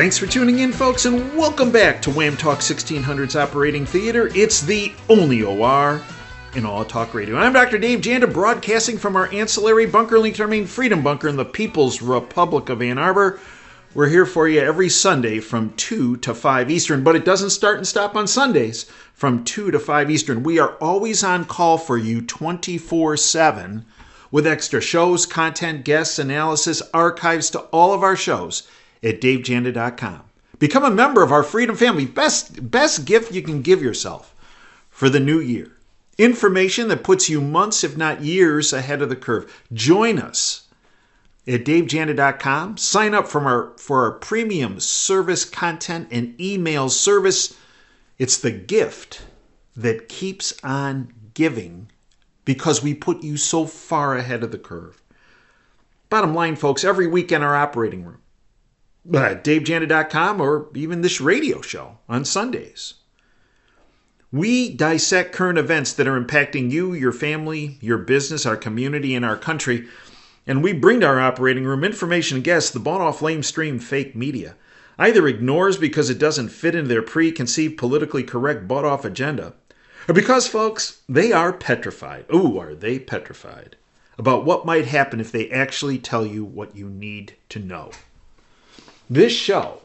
Thanks for tuning in, folks, and welcome back to Wham Talk 1600's Operating Theater. It's the only OR in all talk radio. I'm Dr. Dave Janda, broadcasting from our ancillary bunker linked to our main Freedom Bunker in the People's Republic of Ann Arbor. We're here for you every Sunday from 2 to 5 Eastern, but it doesn't start and stop on Sundays from 2 to 5 Eastern. We are always on call for you 24/7 with extra shows, content, guests, analysis, archives to all of our shows at davejanda.com. Become a member of our Freedom family. Best gift you can give yourself for the new year. Information that puts you months, if not years, ahead of the curve. Join us at davejanda.com. Sign up for our premium service content and email service. It's the gift that keeps on giving because we put you so far ahead of the curve. Bottom line, folks, every week in our operating room, davejanda.com, or even this radio show on Sundays, we dissect current events that are impacting you, your family, your business, our community, and our country. And we bring to our operating room information and guests the bought-off lamestream fake media either ignores because it doesn't fit into their preconceived, politically correct, bought-off agenda, or because, folks, they are petrified. Ooh, are they petrified about what might happen if they actually tell you what you need to know. This show,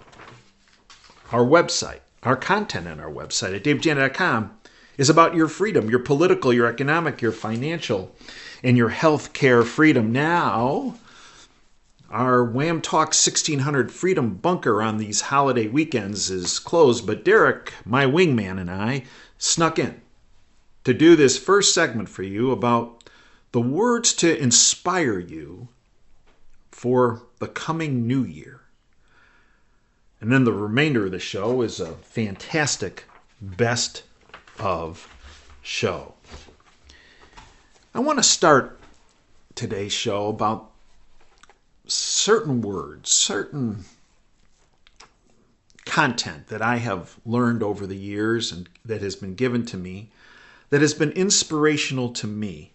our website, our content on our website at davejanda.com is about your freedom, your political, your economic, your financial, and your health care freedom. Now, our Wham Talk 1600 Freedom Bunker on these holiday weekends is closed, but Derek, my wingman, and I snuck in to do this first segment for you about the words to inspire you for the coming new year. And then the remainder of the show is a fantastic best of show. I want to start today's show about certain words, certain content that I have learned over the years and that has been given to me, that has been inspirational to me,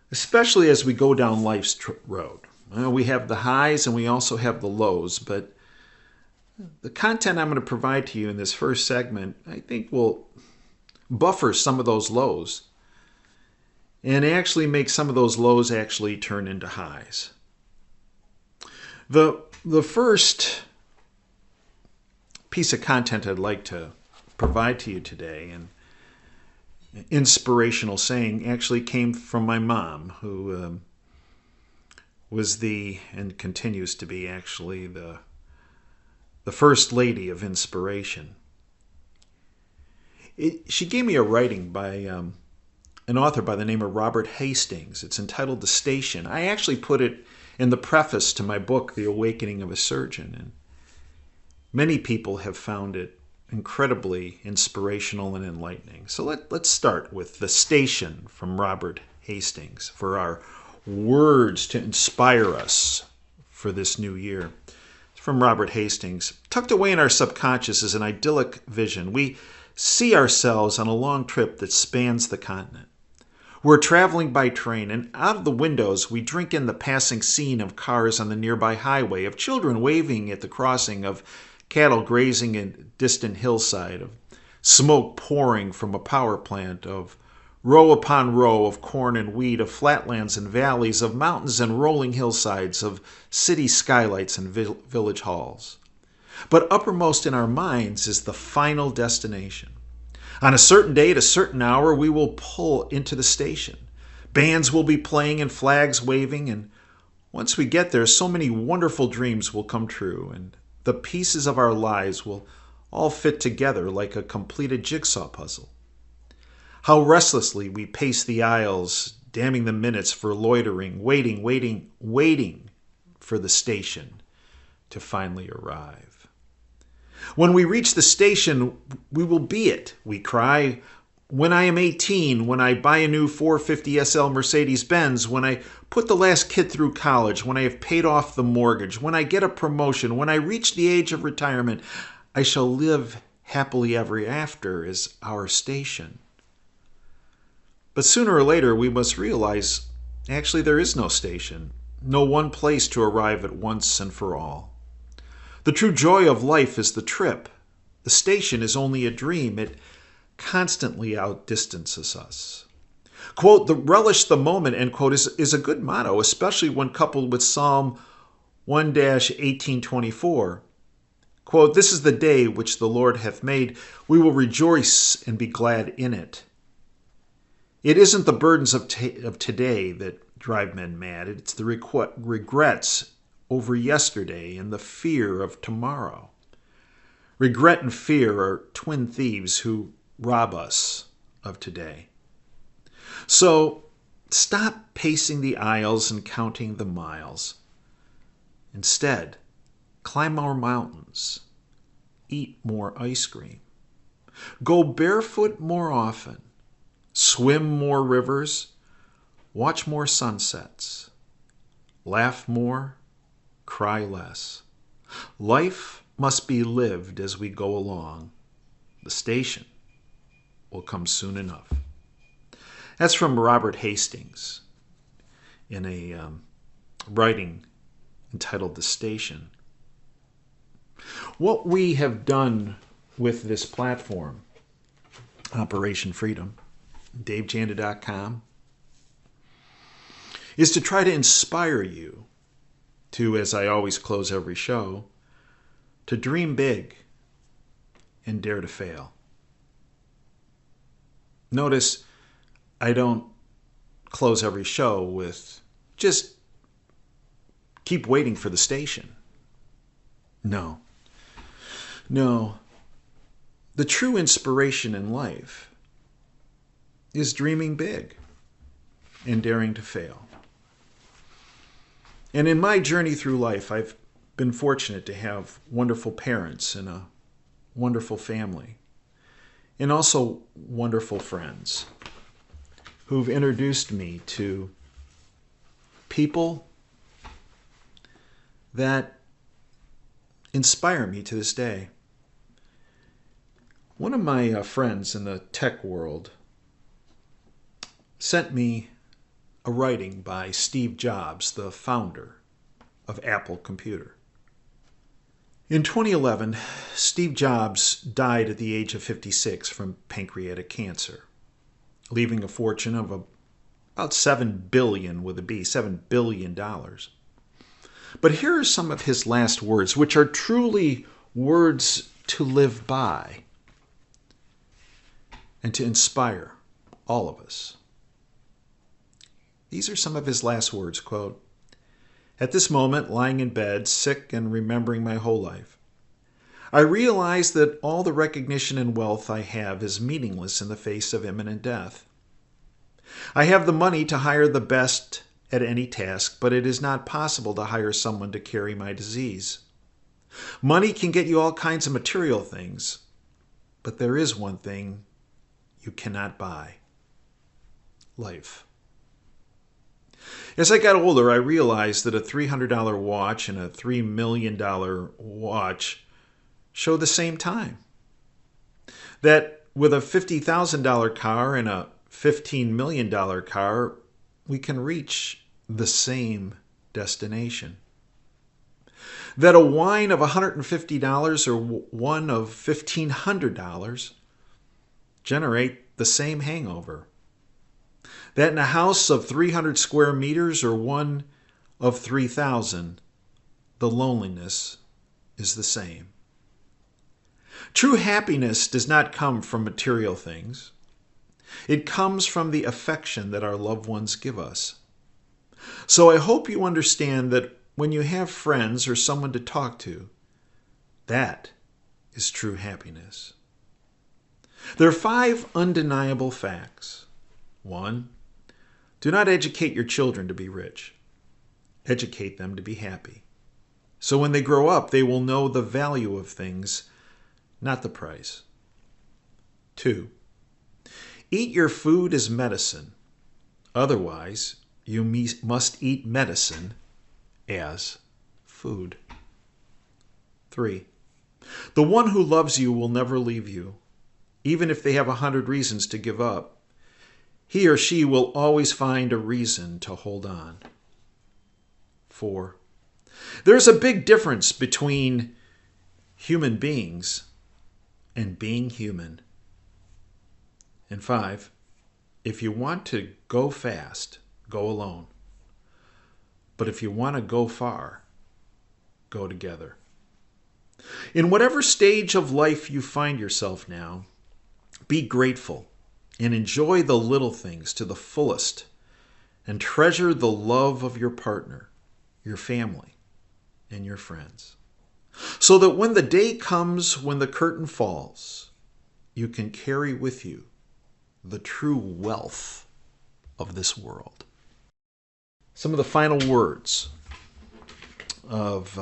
especially as we go down life's road. We have the highs and we also have the lows, but the content I'm going to provide to you in this first segment, I think, will buffer some of those lows and actually make some of those lows actually turn into highs. The first piece of content I'd like to provide to you today, and inspirational saying, actually came from my mom, who was and continues to be actually the first lady of inspiration. She gave me a writing by an author by the name of Robert Hastings. It's entitled The Station. I actually put it in the preface to my book, The Awakening of a Surgeon, and many people have found it incredibly inspirational and enlightening. So let's start with The Station from Robert Hastings for our words to inspire us for this new year. From Robert Hastings. Tucked away in our subconscious is an idyllic vision. We see ourselves on a long trip that spans the continent. We're traveling by train, and out of the windows we drink in the passing scene of cars on the nearby highway, of children waving at the crossing, of cattle grazing in a distant hillside, of smoke pouring from a power plant, of row upon row of corn and wheat, of flatlands and valleys, of mountains and rolling hillsides, of city skylights and village halls. But uppermost in our minds is the final destination. On a certain day at a certain hour, we will pull into the station. Bands will be playing and flags waving, and once we get there, so many wonderful dreams will come true, and the pieces of our lives will all fit together like a completed jigsaw puzzle. How restlessly we pace the aisles, damning the minutes for loitering, waiting for the station to finally arrive. When we reach the station, we will be it, we cry. When I am 18, when I buy a new 450 SL Mercedes-Benz, when I put the last kid through college, when I have paid off the mortgage, when I get a promotion, when I reach the age of retirement, I shall live happily ever after is our station. But sooner or later, we must realize, actually, there is no station, no one place to arrive at once and for all. The true joy of life is the trip. The station is only a dream. It constantly outdistances us. Quote, the relish the moment, end quote, is a good motto, especially when coupled with Psalm 1-1824. Quote, this is the day which the Lord hath made. We will rejoice and be glad in it. It isn't the burdens of today that drive men mad. It's the regrets over yesterday and the fear of tomorrow. Regret and fear are twin thieves who rob us of today. So stop pacing the aisles and counting the miles. Instead, climb more mountains, eat more ice cream, go barefoot more often, swim more rivers, watch more sunsets, laugh more, cry less. Life must be lived as we go along. The station will come soon enough. That's from Robert Hastings in a writing entitled The Station. What we have done with this platform, Operation Freedom, DaveJanda.com, is to try to inspire you to, as I always close every show, to dream big and dare to fail. Notice I don't close every show with just keep waiting for the station. No. The true inspiration in life is dreaming big and daring to fail. And in my journey through life, I've been fortunate to have wonderful parents and a wonderful family, and also wonderful friends who've introduced me to people that inspire me to this day. One of my friends in the tech world sent me a writing by Steve Jobs, the founder of Apple Computer. In 2011, Steve Jobs died at the age of 56 from pancreatic cancer, leaving a fortune of about $7 billion with a B, $7 billion. But here are some of his last words, which are truly words to live by and to inspire all of us. These are some of his last words, quote, "At this moment, lying in bed, sick and remembering my whole life, I realize that all the recognition and wealth I have is meaningless in the face of imminent death. I have the money to hire the best at any task, but it is not possible to hire someone to carry my disease. Money can get you all kinds of material things, but there is one thing you cannot buy: life." As I got older, I realized that a $300 watch and a $3 million watch show the same time. That with a $50,000 car and a $15 million car, we can reach the same destination. That a wine of $150 or one of $1,500 generate the same hangover. That in a house of 300 square meters or one of 3,000, the loneliness is the same. True happiness does not come from material things. It comes from the affection that our loved ones give us. So I hope you understand that when you have friends or someone to talk to, that is true happiness. There are 5 undeniable facts. 1, do not educate your children to be rich. Educate them to be happy. So when they grow up, they will know the value of things, not the price. 2, eat your food as medicine. Otherwise, you must eat medicine as food. 3, the one who loves you will never leave you, even if they have 100 reasons to give up. He or she will always find a reason to hold on. 4, there's a big difference between human beings and being human. And 5, if you want to go fast, go alone. But if you want to go far, go together. In whatever stage of life you find yourself now, be grateful and enjoy the little things to the fullest, and treasure the love of your partner, your family, and your friends, so that when the day comes when the curtain falls, you can carry with you the true wealth of this world. Some of the final words of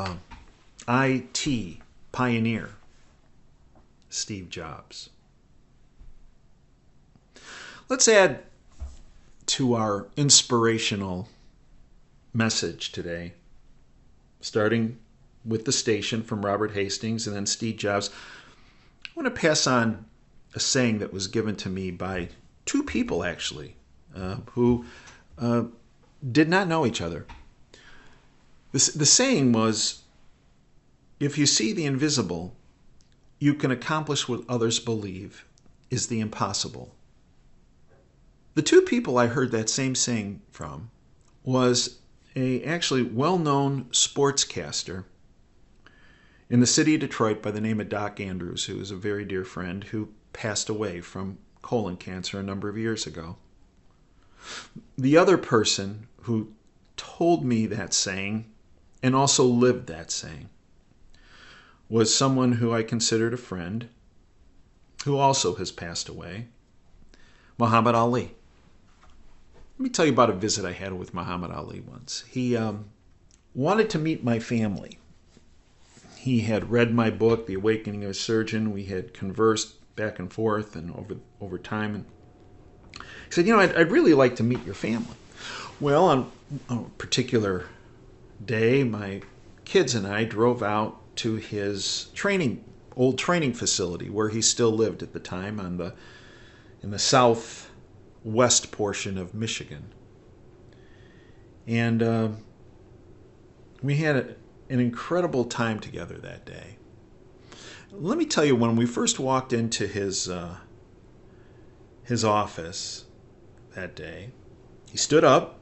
IT pioneer Steve Jobs. Let's add to our inspirational message today, starting with the station from Robert Hastings and then Steve Jobs. I want to pass on a saying that was given to me by two people, actually, who did not know each other. The saying was, if you see the invisible, you can accomplish what others believe is the impossible. The two people I heard that same saying from was a actually well-known sportscaster in the city of Detroit by the name of Doc Andrews, who is a very dear friend who passed away from colon cancer a number of years ago. The other person who told me that saying and also lived that saying was someone who I considered a friend who also has passed away, Muhammad Ali. Let me tell you about a visit I had with Muhammad Ali once. He wanted to meet my family. He had read my book, The Awakening of a Surgeon. We had conversed back and forth and over time. And he said, I'd really like to meet your family. Well, on a particular day, my kids and I drove out to his old training facility where he still lived at the time in the southwest portion of Michigan. And we had an incredible time together that day. Let me tell you, when we first walked into his office that day, he stood up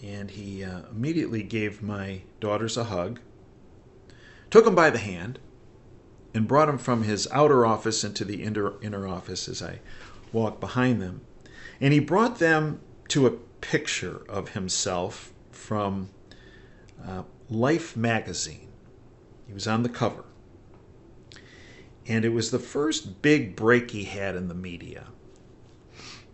and he immediately gave my daughters a hug, took them by the hand, and brought them from his outer office into the inner office as I walked behind them. And he brought them to a picture of himself from Life magazine. He was on the cover. And it was the first big break he had in the media.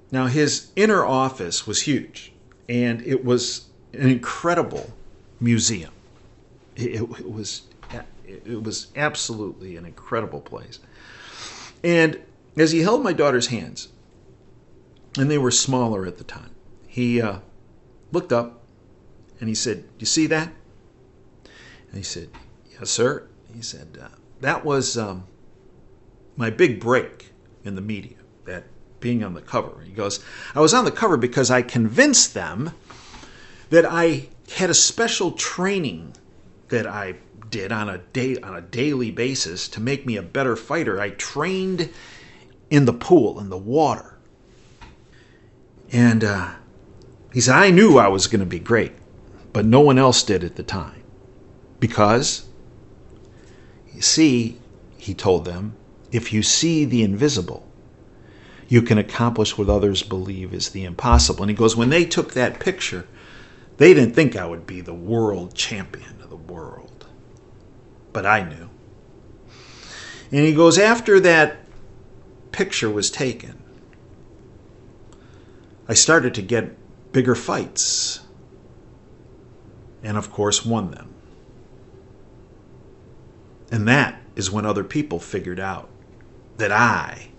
Now, his inner office was huge, and it was an incredible museum. It was absolutely an incredible place. And as he held my daughter's hands, and they were smaller at the time, he looked up and he said, "You see that?" And he said, "Yes, sir." He said, "That was my big break in the media, that being on the cover." He goes, "I was on the cover because I convinced them that I had a special training that I did on a daily basis to make me a better fighter. I trained in the pool, in the water." And he said, "I knew I was going to be great, but no one else did at the time. Because, you see," he told them, "if you see the invisible, you can accomplish what others believe is the impossible." And he goes, "When they took that picture, they didn't think I would be the world champion of the world. But I knew." And he goes, "After that picture was taken, I started to get bigger fights. And of course won them. And that is when other people figured out that I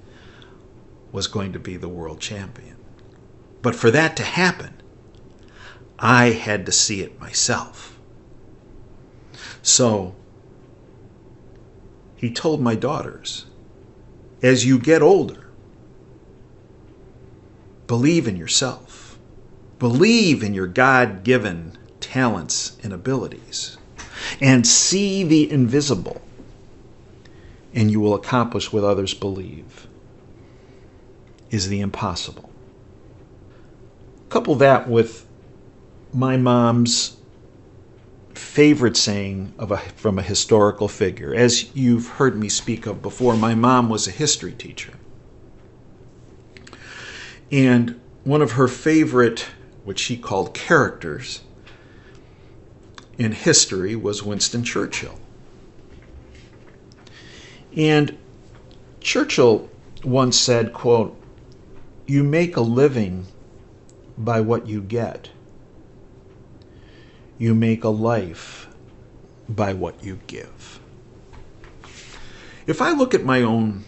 was going to be the world champion. But for that to happen, I had to see it myself." So he told my daughters, as you get older, believe in yourself. Believe in your God-given talents and abilities. And see the invisible. and you will accomplish what others believe is the impossible. Couple that with my mom's favorite saying from a historical figure. As you've heard me speak of before, my mom was a history teacher. And one of her favorite, what she called characters in history, was Winston Churchill. And Churchill once said, quote, "You make a living by what you get. You make a life by what you give." If I look at my own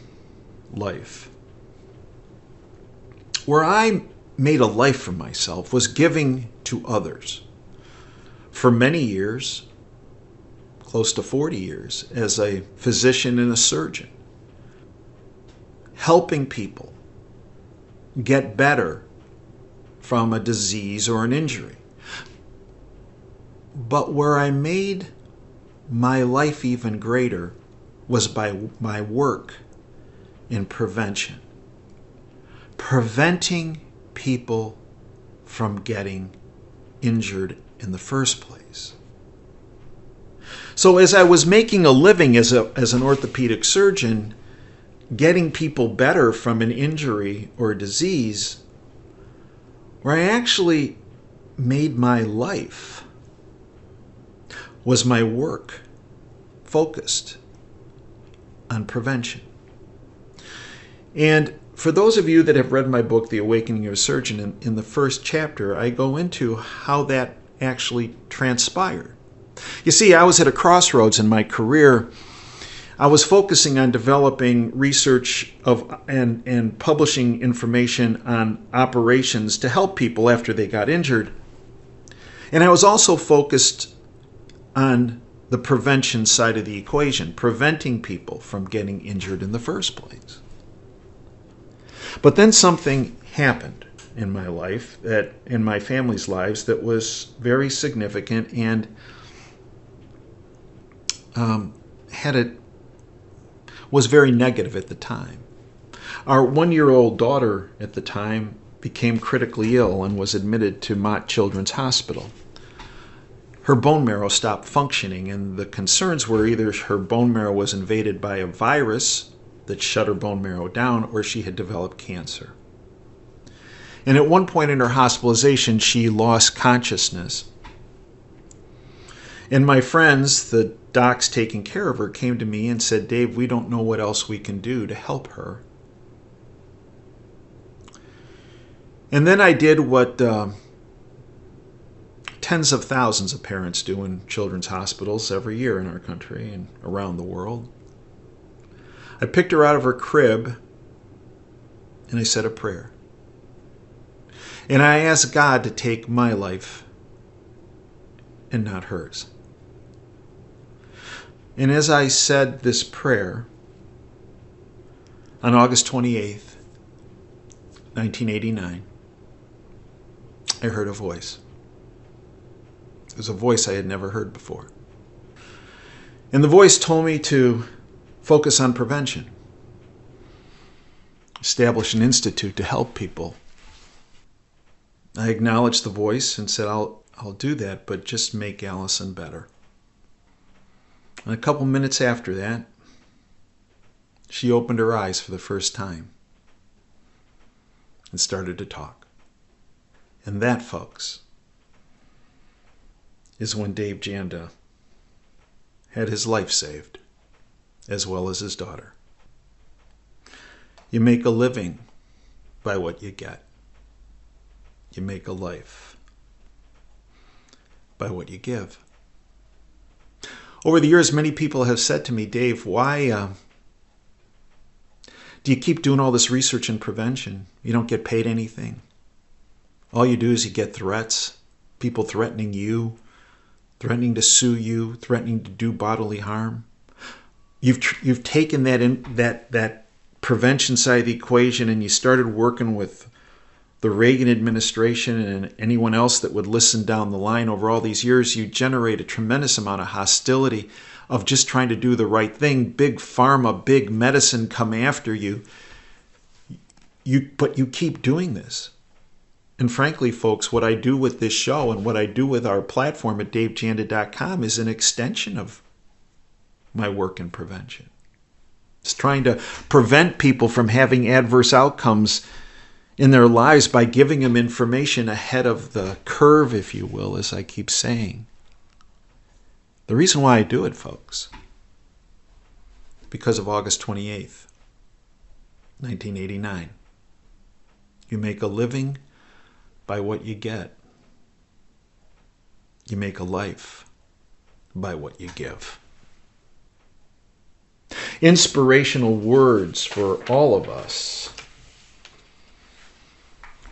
life, where I made a life for myself was giving to others. For many years, close to 40 years, as a physician and a surgeon, helping people get better from a disease or an injury. But where I made my life even greater was by my work in prevention. Preventing people from getting injured in the first place. So as I was making a living as an orthopedic surgeon, getting people better from an injury or a disease, where I actually made my life was my work focused on prevention. And for those of you that have read my book, The Awakening of a Surgeon, in the first chapter, I go into how that actually transpired. You see, I was at a crossroads in my career. I was focusing on developing research and publishing information on operations to help people after they got injured. And I was also focused on the prevention side of the equation, preventing people from getting injured in the first place. But then something happened in my life, in my family's lives, that was very significant and was very negative at the time. Our 1-year-old daughter at the time became critically ill and was admitted to Mott Children's Hospital. Her bone marrow stopped functioning, and the concerns were either her bone marrow was invaded by a virus that shut her bone marrow down, or she had developed cancer. And at one point in her hospitalization, she lost consciousness. And my friends, the docs taking care of her, came to me and said, "Dave, we don't know what else we can do to help her." And then I did what tens of thousands of parents do in children's hospitals every year in our country and around the world. I picked her out of her crib and I said a prayer. And I asked God to take my life and not hers. And as I said this prayer, on August 28th, 1989, I heard a voice. It was a voice I had never heard before. And the voice told me to focus on prevention, establish an institute to help people. I acknowledged the voice and said, I'll do that, but just make Allison better. And a couple minutes after that, she opened her eyes for the first time and started to talk. And that, folks, is when Dave Janda had his life saved, as well as his daughter. You make a living by what you get. You make a life by what you give. Over the years, many people have said to me, "Dave, why do you keep doing all this research and prevention? You don't get paid anything. All you do is you get threats, people threatening you, threatening to sue you, threatening to do bodily harm. You've taken that prevention side of the equation and you started working with the Reagan administration and anyone else that would listen down the line over all these years. You generate a tremendous amount of hostility of just trying to do the right thing, big pharma, big medicine come after you. But you keep doing this. And frankly, folks, what I do with this show and what I do with our platform at davejanda.com is an extension of my work in prevention. It's trying to prevent people from having adverse outcomes in their lives by giving them information ahead of the curve, if you will, as I keep saying. The reason why I do it, folks, because of August 28th, 1989. You make a living by what you get. You make a life by what you give. Inspirational words for all of us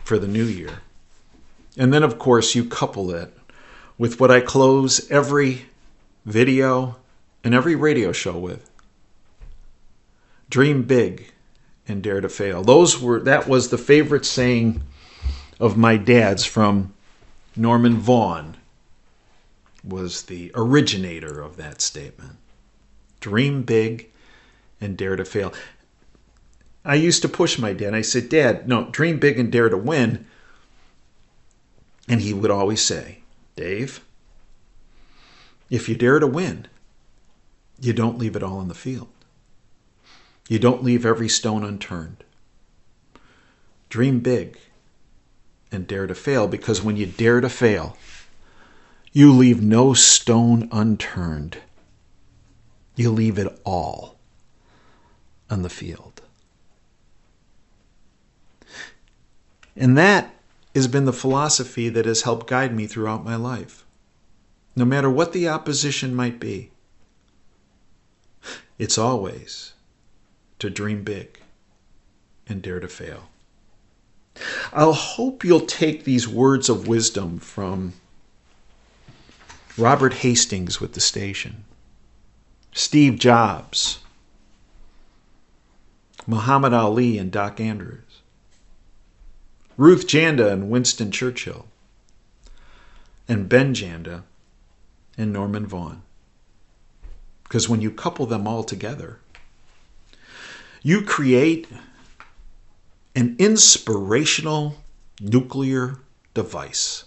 for the new year. And then, of course, you couple it with what I close every video and every radio show with. Dream big and dare to fail. That was the favorite saying of my dad's from Norman Vaughan, was the originator of that statement. Dream big and dare to fail. I used to push my dad. I said, Dad, no, dream big and dare to win. And he would always say, Dave, if you dare to win, you don't leave it all on the field. You don't leave every stone unturned. Dream big and dare to fail, because when you dare to fail, you leave no stone unturned. You leave it all on the field. And that has been the philosophy that has helped guide me throughout my life. No matter what the opposition might be, it's always to dream big and dare to fail. I'll hope you'll take these words of wisdom from Robert Hastings with the station, Steve Jobs, Muhammad Ali and Doc Andrews, Ruth Janda and Winston Churchill, and Ben Janda and Norman Vaughan. Because when you couple them all together, you create an inspirational nuclear device